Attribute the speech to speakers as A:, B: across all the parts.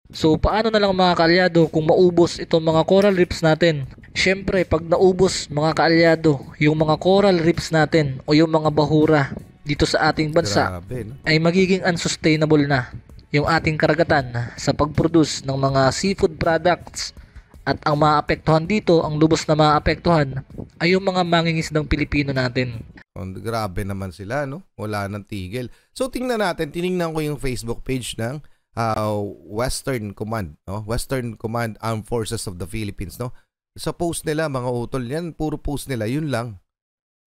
A: So paano na lang mga kaalyado kung maubos itong mga coral reefs natin? Syempre, pag naubos mga kaalyado, yung mga coral reefs natin o yung mga bahura dito sa ating bansa
B: Grabe, no?
A: ay magiging unsustainable na yung ating karagatan sa pag-produce ng mga seafood products, at ang maapektuhan dito, ang lubos na maapektuhan ay yung mga mangingisdang Pilipino natin.
B: Grabe naman sila, no? Wala nang tigil. So tingnan natin, tiningnan ko yung Facebook page ng Western Command, no? Western Command Armed Forces of the Philippines, no? Sa post nila, mga utol, yan, puro post nila, yun lang.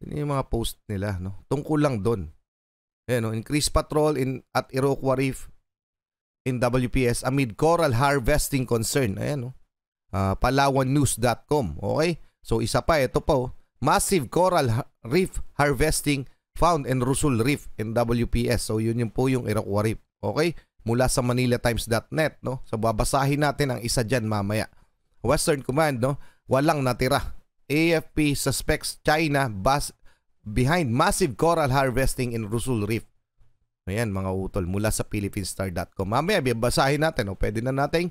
B: Yun yung mga post nila, no? Tungkol lang doon. Ayan, no? Increased patrol at Iroquois Reef in WPS amid coral harvesting concern. Ayan, no? PalawanNews.com. Okay? So isa pa, ito po. Massive coral reef harvesting found in Rusul Reef in WPS. So yun yung po yung Iroquois Reef. Okay? Mula sa ManilaTimes.net, no? So babasahin natin ang isa dyan mamaya. Western Command, no? Walang natira. AFP suspects China behind massive coral harvesting in Rusul Reef. Ayan mga utol, mula sa PhilippineStar.com. Mamaya babasahin natin, no? Pwede na nating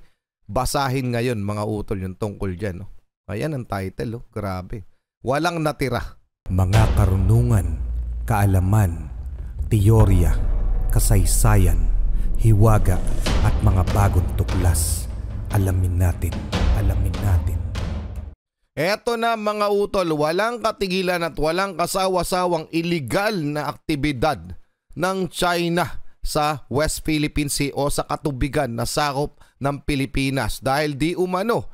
B: basahin ngayon mga utol yung tungkol dyan. No? Ayan ang title. Oh. Grabe. Walang natira.
C: Mga karunungan, kaalaman, teorya, kasaysayan, hiwaga at mga bagong tuklas. Alamin natin. Alamin natin.
B: Eto na mga utol, walang katigilan at walang kasawa-sawang illegal na aktibidad ng China sa West Philippine Sea o sa katubigan na sakop ng Pilipinas dahil di umano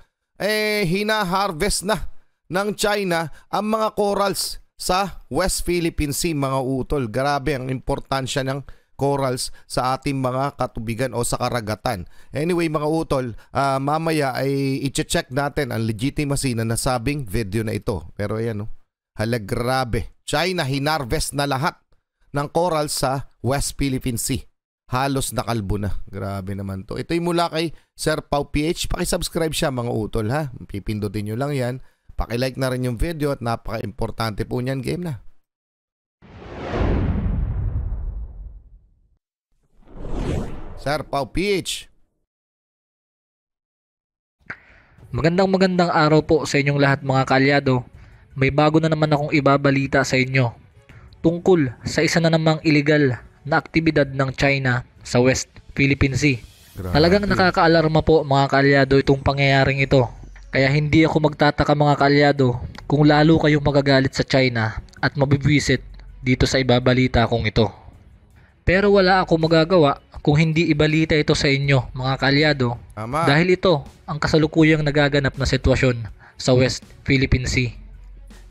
B: hina-harvest na ng China ang mga corals sa West Philippine Sea mga utol. Grabe ang importansya ng corals sa ating mga katubigan o sa karagatan. Anyway mga utol, mamaya ay i-check natin ang legitimacy na nasabing video na ito. Pero ayan, no? Hala, grabe. China hinarvest na lahat ng corals sa West Philippine Sea. Halos nakalbo na. Grabe naman to. Ito'y mula kay Sir Pau PH. Pakisubscribe siya mga utol, ha. Pipindutin nyo lang yan. Pakilike na rin yung video at napaka-importante po niyan. Game na. Sir Pau PH.
A: Magandang araw po sa inyong lahat mga kaalyado. May bago na naman akong ibabalita sa inyo tungkol sa isa na namang illegal na aktibidad ng China sa West Philippine Sea.
B: Grabe.
A: Talagang nakakaalarma po mga kaalyado itong pangyayaring ito. Kaya hindi ako magtataka mga kaalyado kung lalo kayong magagalit sa China at mabibwisit dito sa ibabalita kong ito. Pero wala ako magagawa kung hindi ibalita ito sa inyo mga kaalyado.
B: Tama.
A: Dahil ito ang kasalukuyang nagaganap na sitwasyon sa West Philippine Sea.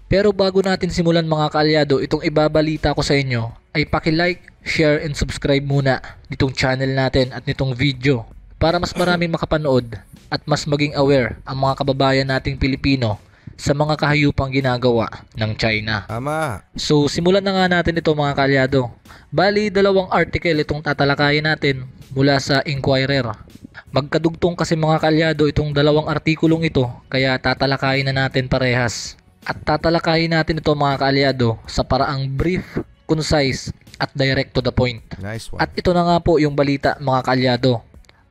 A: Pero bago natin simulan mga kaalyado itong ibabalita ko sa inyo, ay paki-like, share and subscribe muna nitong channel natin at nitong video para mas maraming makapanood at mas maging aware ang mga kababayan nating Pilipino sa mga kahayupang ginagawa ng China.
B: Tama.
A: So simulan na nga natin ito mga kaalyado. Bali, dalawang article itong tatalakayin natin mula sa Inquirer. Magkadugtong kasi mga kaalyado itong dalawang artikulong ito, kaya tatalakayin na natin parehas. At tatalakayin natin ito mga kaalyado sa paraang brief, concise at direct to the point.
B: Nice one.
A: At ito na nga po yung balita mga kaalyado.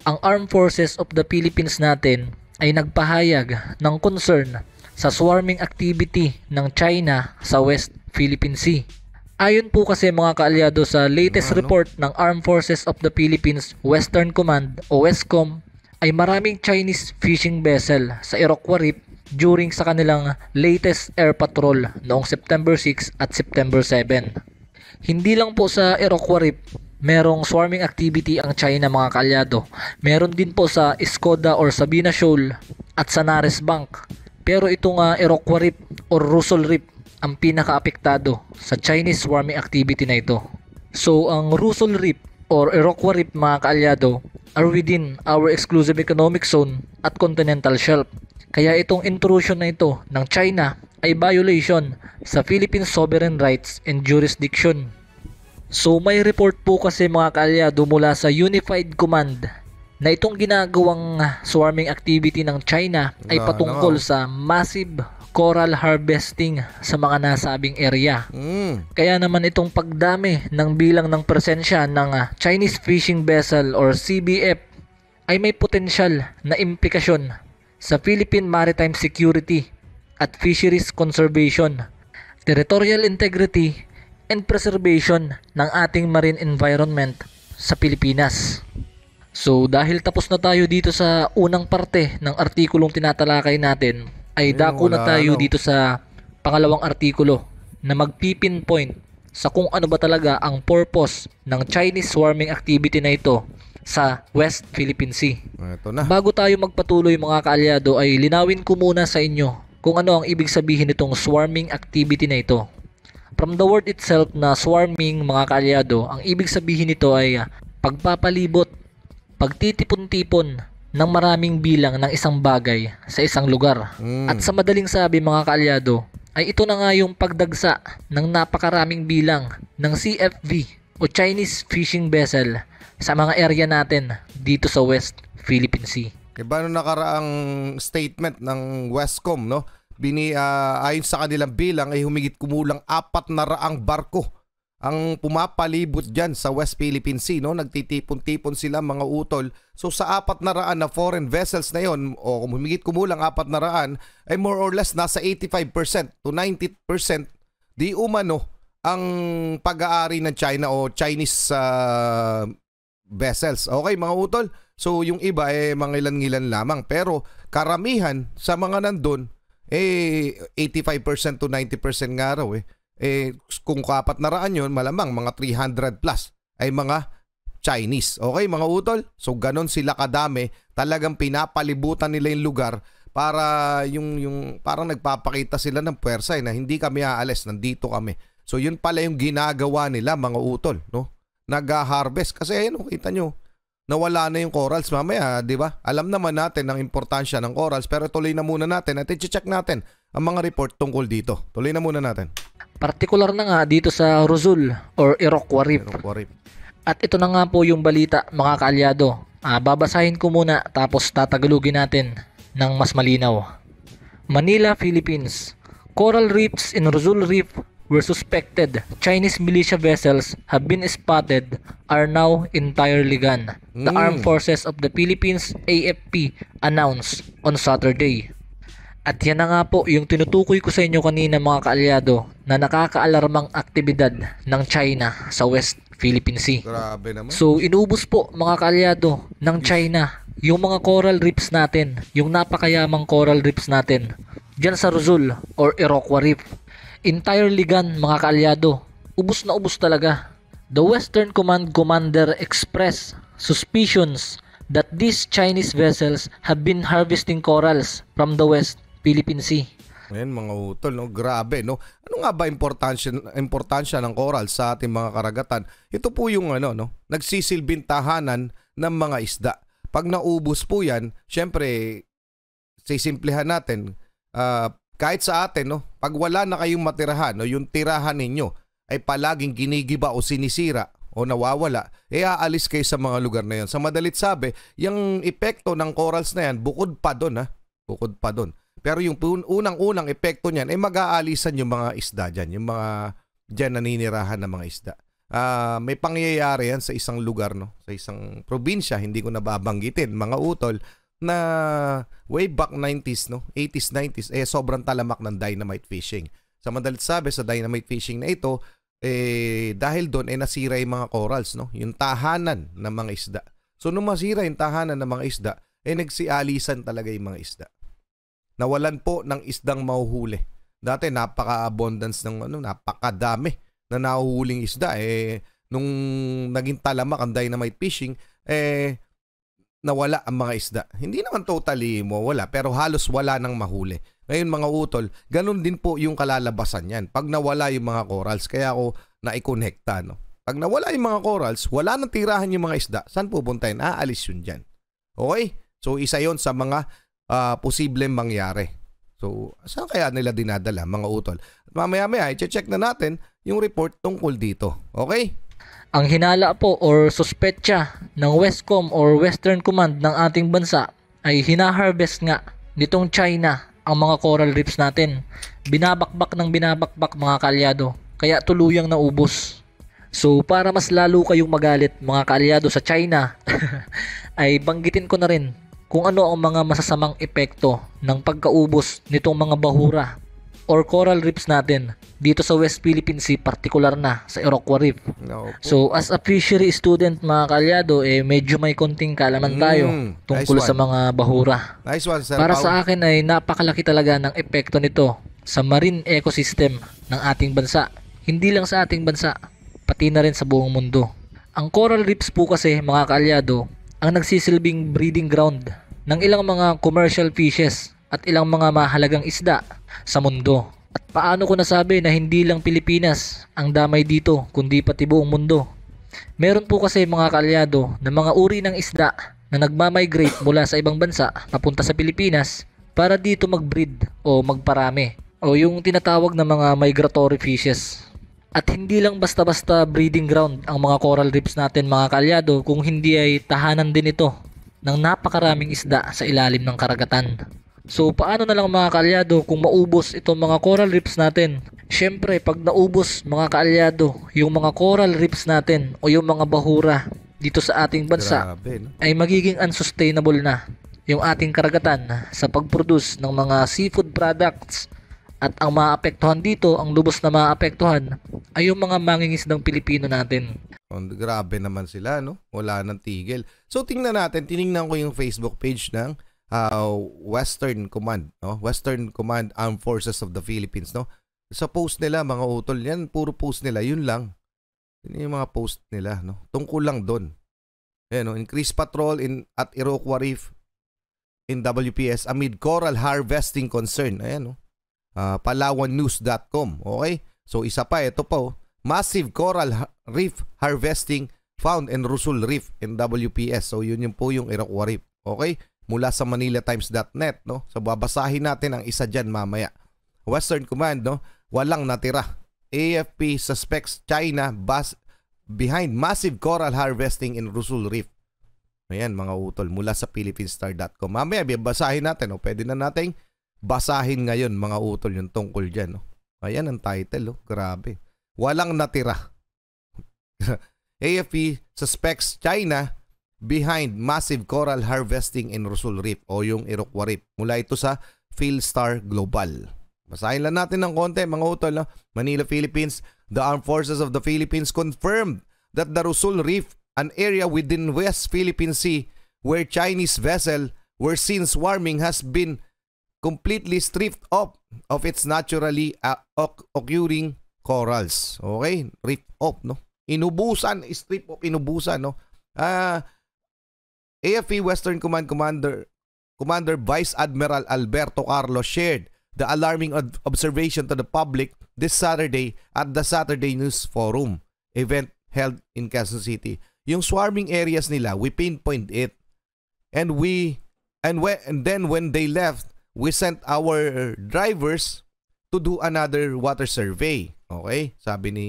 A: Ang Armed Forces of the Philippines natin ay nagpahayag ng concern sa swarming activity ng China sa West Philippine Sea. Ayon po kasi mga kaalyado sa latest report ng Armed Forces of the Philippines Western Command o WESCOM, ay maraming Chinese fishing vessel sa Iroquois Reef during sa kanilang latest air patrol noong September 6 at September 7. Hindi lang po sa Iroquois Reef merong swarming activity ang China mga kaalyado. Meron din po sa Escoda or Sabina Shoal at sa Nares Bank. Pero itong Iroquois Reef or Russell Reef ang pinaka-apektado sa Chinese swarming activity na ito. So ang Russell Reef or Iroquois Reef mga kaalyado are within our exclusive economic zone at continental shelf. Kaya itong intrusion na ito ng China ay violation sa Philippine sovereign rights and jurisdiction. So may report po kasi mga kaalyado mula sa Unified Command na itong ginagawang swarming activity ng China ay patungkol sa massive coral harvesting sa mga nasabing area. Kaya naman itong pagdami ng bilang ng presensya ng Chinese fishing vessel or CBF ay may potensyal na implikasyon sa Philippine maritime security at fisheries conservation, territorial integrity, and preservation ng ating marine environment sa Pilipinas. So dahil tapos na tayo dito sa unang parte ng artikulong tinatalakay natin, ay dako na tayo dito sa pangalawang artikulo na magpipinpoint sa kung ano ba talaga ang purpose ng Chinese swarming activity na ito sa West Philippine Sea.
B: Ito na.
A: Bago tayo magpatuloy mga kaalyado ay linawin ko muna sa inyo kung ano ang ibig sabihin nitong swarming activity na ito. From the word itself na swarming mga kaalyado, ang ibig sabihin nito ay pagpapalibot, pagtitipon-tipon ng maraming bilang ng isang bagay sa isang lugar. At sa madaling sabi mga kaalyado, ay ito na nga yung pagdagsa ng napakaraming bilang ng CFV o Chinese fishing vessel sa mga area natin dito sa West Philippine Sea.
B: Iba nung nakaraang statement ng Westcom, no? Ayon sa kanilang bilang ay humigit kumulang 400 barko ang pumapalibot dyan sa West Philippine Sea, no? Nagtitipon-tipon sila mga utol. So sa 400 na foreign vessels na yon, o humigit kumulang 400, ay more or less nasa 85% to 90% di umano ang pag-aari ng China o Chinese vessels. Okay mga utol? So yung iba mga ilan-ilan lamang, pero karamihan sa mga nandun 85% to 90% nga raw kung 400 yun, malamang mga 300 plus ay mga Chinese. Okay mga utol? So ganon sila kadami, talagang pinapalibutan nila yung lugar para yung parang nagpapakita sila ng puwersa na hindi kami aalis, nandito kami. So yun pala yung ginagawa nila mga utol, no? Nag-harvest kasi ayun, kita nyo, nawala na yung corals mamaya, di ba? Alam naman natin ang importansya ng corals, pero tuloy na muna natin at i-check natin ang mga report tungkol dito. Tuloy na muna natin.
A: Partikular na nga dito sa Rizal or Iroquois Reef. At ito na nga po yung balita mga kaalyado. Babasahin ko muna tapos tatagalugin natin ng mas malinaw. Manila, Philippines. Coral reefs in Rizal Reef where suspected Chinese militia vessels have been spotted are now entirely gone. The Armed Forces of the Philippines, AFP, announced on Saturday. At yan na nga po yung tinutukoy ko sa inyo kanina mga kaalyado na nakakaalarmang aktibidad ng China sa West Philippine Sea.
B: Grabe naman.
A: So inubos po mga kaalyado ng China yung mga coral reefs natin, yung napakayamang coral reefs natin dyan sa Rizal or Iroquois Reef. Entirely gone mga kaalyado. Ubus na ubus talaga. The Western Command Commander expressed suspicions that these Chinese vessels have been harvesting corals from the West Philippine Sea.
B: Ayan mga utol, no? Grabe, no? Ano nga ba importansya ng coral sa ating mga karagatan? Ito po yung nagsisilbing tahanan ng mga isda. Pag naubos po yan, syempre, sisimplihan natin, kahit sa atin, no? Pag wala na kayong matirahan, no? Yung tirahan ninyo ay palaging ginigiba o sinisira o nawawala, aalis kayo sa mga lugar na yan. Sa madalit sabi, yung epekto ng corals na yan, bukod pa doon, bukod pa doon. Pero yung unang-unang epekto niyan ay mag-aalisan yung mga isda dyan, yung mga dyan naninirahan ng mga isda. May pangyayari yan sa isang lugar, no? Sa isang probinsya, hindi ko nababanggitin, mga utol, na way back 90s, no? 80s, 90s, sobrang talamak ng dynamite fishing. Sa madalit sabi, sa dynamite fishing na ito, dahil doon nasira yung mga corals, no? Yung tahanan ng mga isda. So nung masira yung tahanan ng mga isda, nagsialisan talaga yung mga isda. Nawalan po ng isdang mahuhuli. Dati napaka-abundance ng napakadami na nahuhuling isda. Nung naging talamak ang dynamite fishing, nawala ang mga isda. Hindi naman totally mawala, pero halos wala nang mahuli. Ngayon mga utol, ganun din po yung kalalabasan yan. Pag nawala yung mga corals, kaya ako na-connecta, no? Pag nawala yung mga corals, wala nang tirahan yung mga isda. Saan pupuntahin? Aalis yun dyan. Okay? So isa yon sa mga posibleng mangyari. So, saan kaya nila dinadala mga utol? At mamaya-maya, i-check na natin yung report tungkol dito. Okay?
A: Ang hinala po or suspetsa ng Westcom or Western Command ng ating bansa ay hinaharvest nga nitong China ang mga coral reefs natin. Binabakbak ng binabakbak mga kaalyado. Kaya tuluyang naubos. So para mas lalo kayong magalit mga kaalyado sa China, ay banggitin ko na rin kung ano ang mga masasamang epekto ng pagkaubos nitong mga bahura or coral reefs natin dito sa West Philippine Sea, partikular na sa Iroquois Reef.
B: No,
A: So as a fishery student mga kaalyado, medyo may konting kaalaman tayo tungkol
B: nice
A: sa mga bahura.
B: Nice one, Sir
A: Para
B: Pao.
A: sa akin ay napakalaki talaga ng epekto nito sa marine ecosystem ng ating bansa. Hindi lang sa ating bansa, pati na rin sa buong mundo. Ang coral reefs po kasi mga kaalyado ang nagsisilbing breeding ground ng ilang mga commercial fishes at ilang mga mahalagang isda sa mundo. At paano ko nasabi na hindi lang Pilipinas ang damay dito kundi pati buong mundo? Meron po kasi mga kaalyado na mga uri ng isda na nagmamigrate mula sa ibang bansa papunta sa Pilipinas para dito mag-breed o magparami o yung tinatawag na mga migratory fishes. At hindi lang basta-basta breeding ground ang mga coral reefs natin mga kaalyado, kung hindi ay tahanan din ito ng napakaraming isda sa ilalim ng karagatan. So paano na lang mga kaalyado kung maubos itong mga coral reefs natin? Syempre pag naubos mga kaalyado yung mga coral reefs natin o yung mga bahura dito sa ating bansa,
B: Grabe, no?
A: ay magiging unsustainable na yung ating karagatan sa pag-produce ng mga seafood products. At ang maapektuhan dito, ang lubos na maapektuhan ay yung mga mangingisdang Pilipino natin.
B: Grabe naman sila, no? Wala nang tigil. So tingnan natin, tiningnan ko yung Facebook page ng Western Command, no? Western Command Armed Forces of the Philippines, no? Sa post nila, mga utol, yan, puro post nila, yun lang. Yun yung mga post nila, no? Tungkol lang doon. Ayan, no? Increased patrol at Iroquois Reef in WPS amid coral harvesting concern. Ayan, no? Palawannews.com. Okay? So isa pa, ito po. Massive coral reef harvesting found in Rusul Reef in WPS. So yun po yung Iroquois Reef. Okay? Mula sa ManilaTimes.net, no? So babasahin natin ang isa dyan mamaya. Western Command, no? Walang natira. AFP suspects China behind massive coral harvesting in Rusul Reef. Ayan mga utol, mula sa philippinesstar.com. Mamaya babasahin natin, no? Pwede na nating basahin ngayon mga utol yung tungkol dyan. No? Ayan ang title. Oh. Grabe. Walang natira. AFP suspects China behind massive coral harvesting in Rusul Reef o yung Iroquois Reef. Mula ito sa Philstar Global. Basahin lang natin ng konti mga utol. No? Manila, Philippines. The Armed Forces of the Philippines confirmed that the Rusul Reef, an area within West Philippine Sea where Chinese vessel were seen swarming, has been completely stripped off of its naturally occurring corals. Okay? Rip off, no? Inubusan, strip off, inubusan, no? AFP Western Command Commander Vice Admiral Alberto Carlos shared the alarming observation to the public this Saturday at the Saturday News Forum event held in Quezon City. Yung swarming areas nila, we pinpoint it. And then when they left, we sent our drivers to do another water survey. Okay? Sabi ni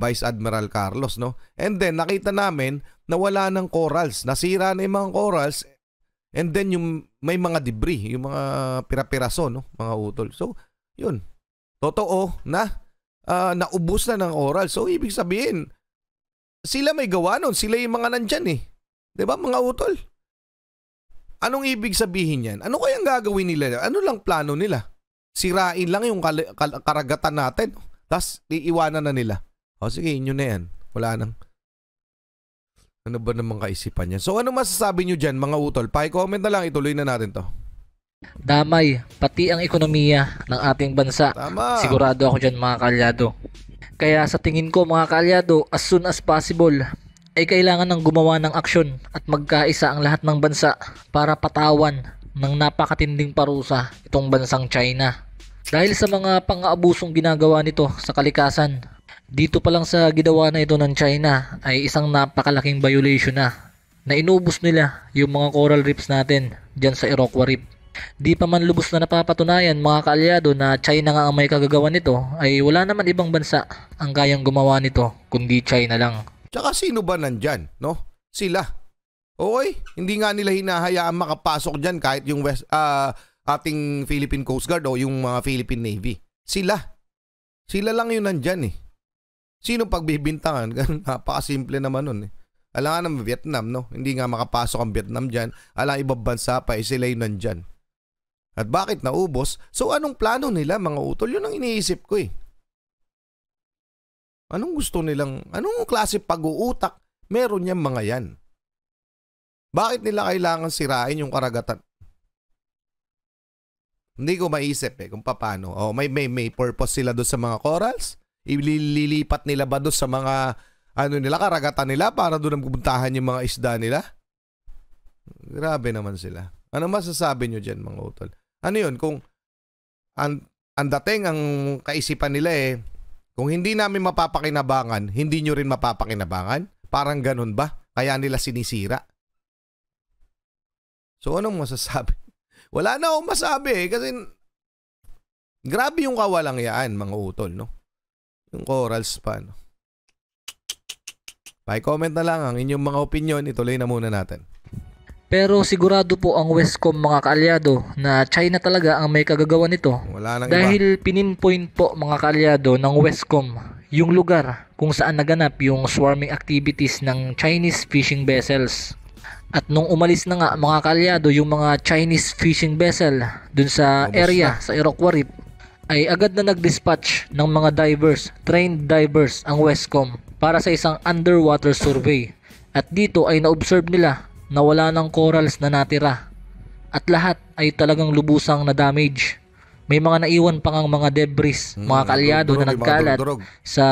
B: Vice Admiral Carlos, no? And then nakita namin na wala ng corals. Nasira na yung mga corals. And then yung may mga debris, yung mga pira-piraso, no? Mga utol. So, yun. Totoo na naubos na ng coral. So, ibig sabihin, sila may gawa nun. Sila yung mga nandyan eh. 'Di ba mga utol? Anong ibig sabihin yan? Ano kayang gagawin nila? Ano lang plano nila? Sirain lang yung karagatan natin. Tapos, iiwanan na nila. O sige, inyo na yan. Wala nang. Ano ba namang kaisipan yan? So, ano masasabi nyo dyan, mga utol? Pa-comment na lang, ituloy na natin to.
A: Damay, pati ang ekonomiya ng ating bansa.
B: Tama.
A: Sigurado ako dyan mga kaalyado. Kaya sa tingin ko mga kaalyado, as soon as possible, ay kailangan ng gumawa ng aksyon at magkaisa ang lahat ng bansa para patawan ng napakatinding parusa itong bansang China. Dahil sa mga pang-aabusong ginagawa nito sa kalikasan, dito pa lang sa ginawa na ito ng China ay isang napakalaking violation na inubos nila yung mga coral reefs natin dyan sa Iroquois Reef. Di pa man lubos na napapatunayan mga kaalyado na China nga ang may kagagawa nito, ay wala naman ibang bansa ang kayang gumawa nito kundi China lang.
B: Tsaka sino ba nandyan, no? Sila. Okay? Hindi nga nila hinahayaan makapasok dyan kahit yung ating Philippine Coast Guard o yung mga Philippine Navy. Sila. Sila lang yun nandyan eh. Sino pagbibintangan? Ganun, napakasimple naman nun eh. Alam nga naman Vietnam, no? Hindi nga makapasok ang Vietnam dyan. Alam ibang bansa pa, sila yung nandyan. At bakit naubos? So anong plano nila mga utol? Yun ang iniisip ko eh. Anong gusto nilang, anong klase pag-uutak meron niyang mga yan? Bakit nila kailangan sirain yung karagatan? Hindi ko maisip eh kung paano. Oh, may purpose sila doon sa mga corals? Ililipat nila ba doon sa mga karagatan nila para doon ang pupuntahan yung mga isda nila? Grabe naman sila. Ano masasabi nyo dyan mga utol? Ano yun? Kung ang dating ang kaisipan nila eh, kung hindi namin mapapakinabangan, hindi nyo rin mapapakinabangan? Parang ganun ba? Kaya nila sinisira? So anong masasabi? Wala na akong masabi eh, kasi grabe yung kawalangyaan mga utol, no? Yung corals pa, no? Pa-comment na lang ang inyong mga opinion, ituloy na muna natin.
A: Pero sigurado po ang Westcom mga kaalyado na China talaga ang may kagagawa nito.
B: Wala nang
A: Dahil pininpoint po mga kaalyado ng Westcom yung lugar kung saan naganap yung swarming activities ng Chinese fishing vessels. At nung umalis na nga mga kaalyado yung mga Chinese fishing vessel dun sa area sa Iroquois Reef, ay agad na nag-dispatch ng mga divers, trained divers ang Westcom para sa isang underwater survey. At dito ay na-observe nila na wala ng corals na natira at lahat ay talagang lubusang na damage. May mga naiwan pang ang mga debris, mga kaalyado na nagkalat sa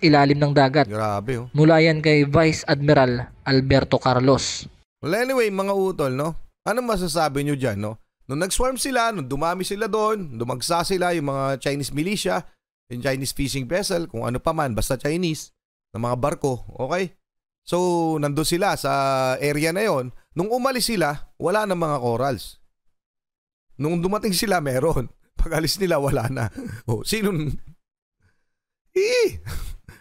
A: ilalim ng dagat.
B: Grabe oh.
A: Mula yan kay Vice Admiral Alberto Carlos.
B: Well anyway mga utol, no? Ano masasabi nyo dyan, no? Nung nag-swarm sila, nung dumami sila doon, dumagsa sila yung mga Chinese militia, yung Chinese fishing vessel, kung ano pa man, basta Chinese, na mga barko, okay? So, nandun sila sa area na yon. Nung umalis sila, wala na mga corals. Nung dumating sila, meron. Pag alis nila, wala na. Oh, sino?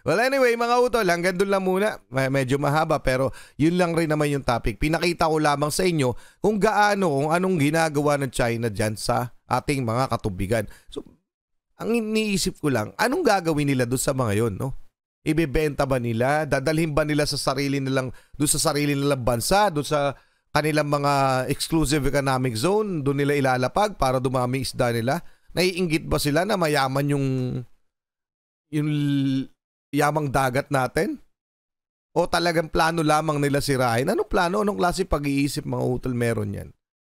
B: Well, anyway, mga utol, hanggang doon lang muna. Medyo mahaba, pero yun lang rin naman yung topic. Pinakita ko lamang sa inyo kung anong ginagawa ng China dyan sa ating mga katubigan. So, ang iniisip ko lang, anong gagawin nila doon sa mga yon, no? Ibebenta ba nila? Dadalhin ba nila sa sarili nilang bansa, doon sa kanilang mga exclusive economic zone, doon nila ilalapag para dumami isda nila? Naiinggit ba sila na mayaman yung yamang dagat natin? O talagang plano lamang nila sirain? Anong plano? Anong klase pag-iisip mga utol meron yan?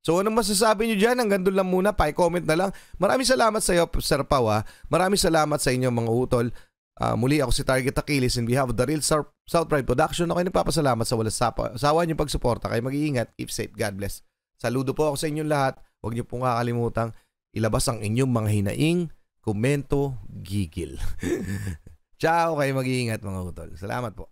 B: So anong masasabi nyo dyan? Hanggang doon lang muna. Pa-comment na lang. Maraming salamat sa iyo, Sir Pau. Maraming salamat sa inyo mga utol. Muli ako si Target Achilles and we have the Real South Pride Production. Ako'y nagpapasalamat sa walang sawa niyong pagsuporta. Kayo mag-iingat. Keep safe. God bless. Saludo po ako sa inyong lahat. Huwag niyo pong kakalimutang ilabas ang inyong mga hinaing, komento, gigil. Ciao. Kayo mag-iingat mga utol. Salamat po.